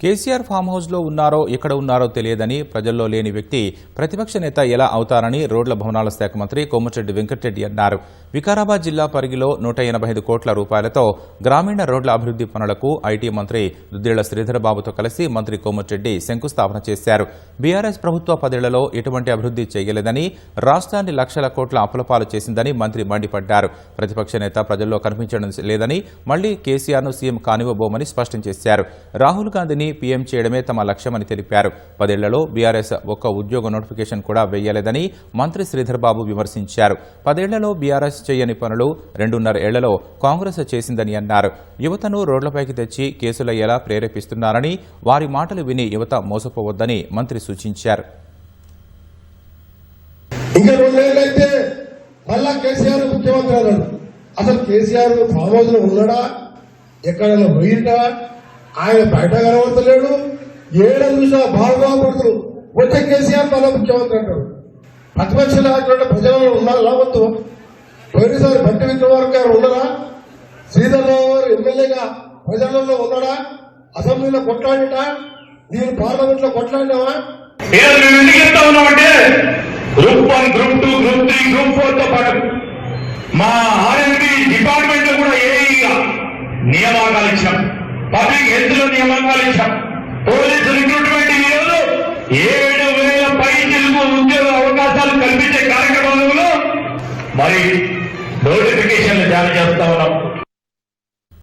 KCR farm house లో ఉన్నారో ఎక్కడ ఉన్నారో తెలియదని ప్రజల్లో లేని వ్యక్తి ప్రతిపక్ష నేత ఎలా అవుతారని రోడ్ల భవనాల శాఖ మంత్రి కోమటిరెడ్డి వెంకటరెడ్డి అన్నారు. వికారాబాద్ జిల్లా పరిగిలో 185 కోట్ల రూపాయలతో గ్రామీణ రోడ్ల అభివృద్ది పనులకు ఐటీ మంత్రి దుద్దిళ్ల శ్రీధరబాబుతో కలిసి మంత్రి కోమటిరెడ్డి శంకుస్థాపన చేశారు. బీఆర్ఎస్ ప్రభుత్వ 10 ఏళ్లలో ఎటువంటి అభివృద్ది చేయలేదని, రాష్ట్రాన్ని లక్షల కోట్ల అప్పులపాలు చేసిందని మంత్రి మండిపడ్డారు. ప్రతిపక్ష నేత ప్రజల్లో కనిపించడం లేదని, మళ్లీ కేసీఆర్ను సీఎం కానివ్వబోమని స్పష్టం చేశారు. రాహుల్ గాంధీని పీఎం చేయడమే తమ లక్ష్యమని తెలిపారు. 10 ఏళ్లలో బీఆర్ఎస్ ఒక్క ఉద్యోగ నోటిఫికేషన్ కూడా వేయలేదని మంత్రి శ్రీధర్బాబు విమర్శించారు. 10 ఏళ్లలో బీఆర్ఎస్ చేయని పనులు 2.5 ఏళ్లలో కాంగ్రెస్ చేసిందని అన్నారు. యువతను రోడ్లపైకి తెచ్చి కేసుల ఎలా ప్రేరేపిస్తున్నారని, వారి మాటలు విని యువత మోసపోవద్దని మంత్రి సూచించారు. ఇంకా 2 ఏళ్ళైతే మళ్ళా కేసీఆర్ ముఖ్యమంత్రి అన్నాడు. అసలు కేసీఆర్ ఫామ్ హౌస్ లో ఉన్నాడా, ఎక్కడైనా పోయిందా? ఆయన బయట కనబడతలేడు. ఏడ చూసా బాగుపడుతున్నారు. వచ్చే కేసీఆర్ మళ్ళా ముఖ్యమంత్రి అంటారు. ప్రతిపక్ష నాయకులు ప్రజలలో ఉన్నారా? లావద్దు. పోయినసారి బట్టి విక్రమార్క గారు ఉన్నారా? శ్రీధర్రావు గారు ఎమ్మెల్యేగా ప్రజలలో ఉన్నాడా? అసెంబ్లీలో కొట్లాడినా? నేను పార్లమెంట్ లో కొట్లాడినావా? గ్రూప్ 1, గ్రూప్ 2, గ్రూప్ 3, గ్రూప్ 4 తో పాటు మా ఆర్ఎంపీ డిపార్ట్మెంట్ లో కూడా ఏఈగా నియామకాలు ఇచ్చాం. పబ్లిక్ హెల్త్ లో నియామకాలు ఇచ్చాం. పోలీసు రిక్రూట్మెంట్ ఈరోజు 7,000 పైచిలకు ఉద్యోగ అవకాశాలు కల్పించే కార్యక్రమంలో మరి నోటిఫికేషన్లు జారీ చేస్తా ఉన్నాం.